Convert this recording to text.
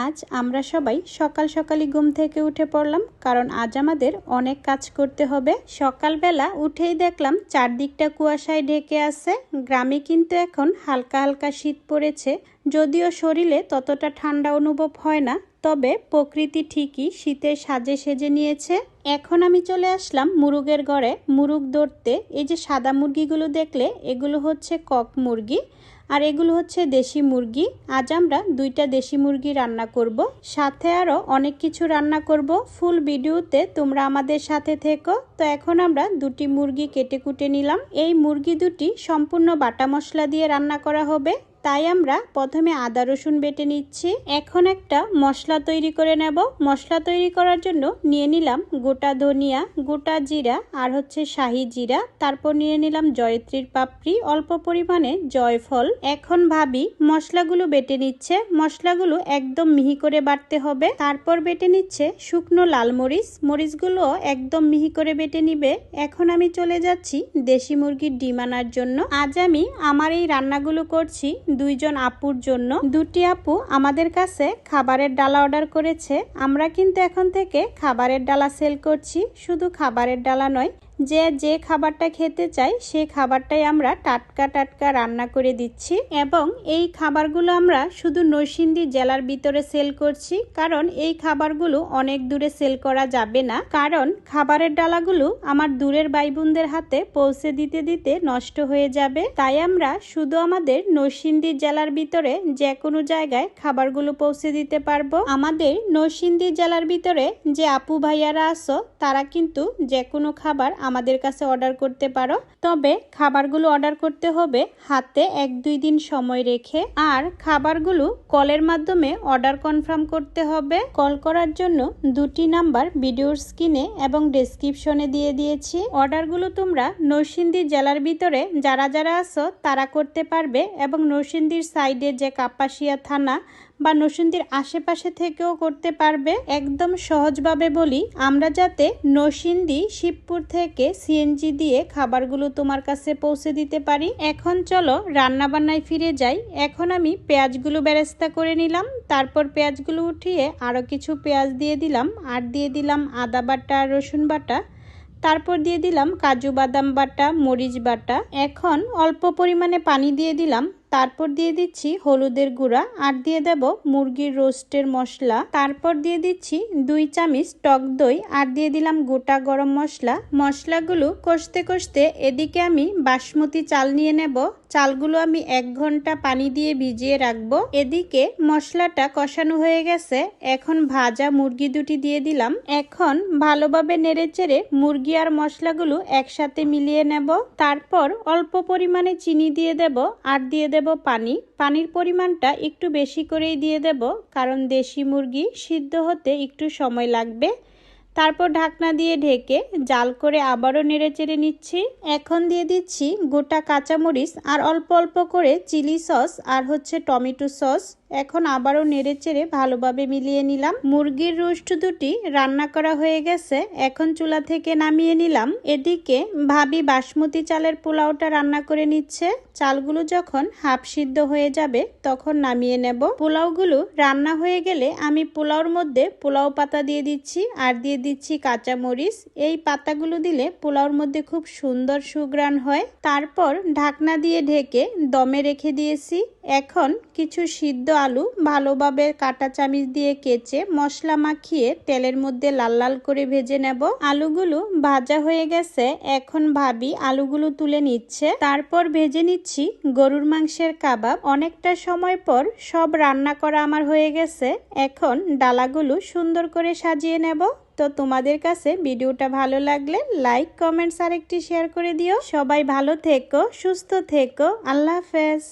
আজ আমরা সবাই সকাল সকালই ঘুম থেকে উঠে পড়লাম, কারণ আজ আমাদের অনেক কাজ করতে হবে। সকালবেলা উঠেই দেখলাম চারদিকটা কুয়াশায় ঢেকে আছে। গ্রামে কিন্তু এখন হালকা হালকা শীত পড়েছে, যদিও শরীরে ততটা ঠান্ডা অনুভব হয় না, তবে প্রকৃতি ঠিকই শীতের সাজে সেজে নিয়েছে। এখন আমি চলে আসলাম মুরগের ঘরে মুরগ ধরতে। এই যে সাদা মুরগিগুলো দেখলে, এগুলো হচ্ছে কক মুরগি আর এগুলো হচ্ছে দেশি মুরগি। আজ আমরা দুইটা দেশি মুরগি রান্না করব, সাথে আরও অনেক কিছু রান্না করব। ফুল ভিডিওতে তোমরা আমাদের সাথে থেকো। তো এখন আমরা দুটি মুরগি কেটে কুটে নিলাম। এই মুরগি দুটি সম্পূর্ণ বাটা মশলা দিয়ে রান্না করা হবে, তাই আমরা প্রথমে আদা রসুন বেটে নিচ্ছি। এখন একটা মশলা তৈরি করে নেব। মশলা তৈরি করার জন্য নিয়ে নিলাম গোটা ধনিয়া, গোটা জিরা আর হচ্ছে শাহি জিরা, তারপর নিয়ে নিলাম জয়ত্রীর পাপড়ি, অল্প পরিমাণে জয়ফল। এখন ভাবি মশলাগুলো বেটে নিচ্ছে। মশলাগুলো একদম মিহি করে বাটতে হবে। তারপর বেটে নিচ্ছে শুকনো লাল মরিচ, মরিচগুলো একদম মিহি করে বেটে নিবে। এখন আমি চলে যাচ্ছি দেশি মুরগির ডিম আনার জন্য। আজ আমি আমার এই রান্নাগুলো করছি দুইজন আপুর জন্য। দুটি আপু আমাদের কাছে খাবারের ডালা অর্ডার করেছে। আমরা কিন্তু এখন থেকে খাবারের ডালা সেল করছি। শুধু খাবারের ডালা নয়, যে যে খাবারটা খেতে চাই সেই খাবারটাই আমরা টাটকা টাটকা রান্না করে দিচ্ছি। এবং এই খাবারগুলো আমরা শুধু নরসিংদী জেলার ভিতরে সেল করছি, কারণ এই খাবারগুলো অনেক দূরে সেল করা যাবে না, কারণ খাবারের ডালাগুলো আমার দূরের ভাই বোনদের হাতে পৌঁছে দিতে দিতে নষ্ট হয়ে যাবে। তাই আমরা শুধু আমাদের নরসিংদী জেলার ভিতরে যে কোনো জায়গায় খাবারগুলো পৌঁছে দিতে পারবো। আমাদের নরসিংদী জেলার ভিতরে যে আপু ভাইয়ারা আছো, তারা কিন্তু যে কোনো খাবার আমাদের কাছে অর্ডার করতে পারো, তবে খাবারগুলো অর্ডার করতে হবে হাতে 1-2 দিন সময় রেখে। আর খাবারগুলো কলের মাধ্যমে অর্ডার কনফার্ম করতে হবে। কল করার জন্য দুটি নাম্বার ভিডিওর স্ক্রিনে এবং ডেসক্রিপশনে দিয়ে দিয়েছি। অর্ডারগুলো তোমরা নরসিংদী জেলার ভিতরে যারা যারা আছো তারা করতে পারবে, এবং নরসিংদীর সাইডে যে কাপাসিয়া থানা বা নরসিংদীর আশেপাশে থেকেও করতে পারবে। একদম সহজভাবে বলি, আমরা যাতে নরসিংদী শিবপুর থেকে সিএনজি দিয়ে খাবারগুলো তোমার কাছে পৌঁছে দিতে পারি। এখন চলো রান্না বান্নায় ফিরে যাই। এখন আমি পেঁয়াজগুলো বেরেস্তা করে নিলাম। তারপর পেঁয়াজগুলো উঠিয়ে আরও কিছু পেঁয়াজ দিয়ে দিলাম, আর দিয়ে দিলাম আদা বাটা, রসুন বাটা, তারপর দিয়ে দিলাম কাজু বাদাম বাটা, মরিচ বাটা। এখন অল্প পরিমাণে পানি দিয়ে দিলাম। তারপর দিয়ে দিচ্ছি হলুদের গুঁড়া, আর দিয়ে দেব মুরগির রোস্টের মশলা। তারপর দিয়ে দিচ্ছি 2 চামচ টক দই, আর দিয়ে দিলাম গোটা গরম মশলা। মশলাগুলো কষতে কষতে এদিকে আমি বাসমতি চাল নিয়ে নেব। চালগুলো আমি 1 ঘন্টা পানি দিয়ে ভিজিয়ে রাখবো। এদিকে মশলাটা কষানো হয়ে গেছে। এখন ভাজা মুরগি দুটি দিয়ে দিলাম। এখন ভালোভাবে নেড়েচেড়ে মুরগি আর মশলাগুলো একসাথে মিলিয়ে নেব। তারপর অল্প পরিমাণে চিনি দিয়ে দেব, আর দিয়ে দেব পানি। পানির পরিমাণটা একটু বেশি করেই দিয়ে দেব, কারণ দেশি মুরগি সিদ্ধ হতে একটু সময় লাগবে। তারপর ঢাকনা দিয়ে ঢেকে জাল করে আবারও নেড়েচেড়ে নিচ্ছি। এখন দিয়ে দিচ্ছি গোটা কাঁচামরিচ, আর অল্প অল্প করে চিলি সস আর হচ্ছে টমেটো সস। এখন আবারও নেড়েচেড়ে ভালোভাবে মিলিয়ে নিলাম। মুরগির রোস্ট দুটি রান্না করা হয়ে গেছে। এখন চুলা থেকে নামিয়ে নিলাম। এদিকে ভাবি বাসমতি চালের পোলাওটা রান্না করে নিচ্ছে। চালগুলো যখন হাফ সিদ্ধ হয়ে যাবে তখন নামিয়ে নেব। পোলাওগুলো রান্না হয়ে গেলে আমি পোলাওর মধ্যে পোলাও পাতা দিয়ে দিচ্ছি, আর দিয়ে দিচ্ছি কাঁচা মরিচ। এই পাতাগুলো দিলে পোলাওর মধ্যে খুব সুন্দর সুঘ্রাণ হয়। তারপর ঢাকনা দিয়ে ঢেকে দমে রেখে দিয়েছি। এখন কিছু সিদ্ধ আলু ভালোভাবে কাঁটা চামচ দিয়ে কেচে মশলা মাখিয়ে তেলের মধ্যে লাল লাল করে ভেজে নেব। আলুগুলো ভাজা হয়ে গেছে। এখন ভাবি আলুগুলো তুলে নিচ্ছে। তারপর ভেজে নিচ্ছি গরুর মাংসের কাবাব। অনেকটা সময় পর সব রান্না করা আমার হয়ে গেছে। এখন ডালাগুলো সুন্দর করে সাজিয়ে নেব। তো তোমাদের কাছে ভিডিওটা ভালো লাগলে লাইক, কমেন্টস আর একটি শেয়ার করে দিও। সবাই ভালো থেকো, সুস্থ থেকো। আল্লাহ হাফেজ।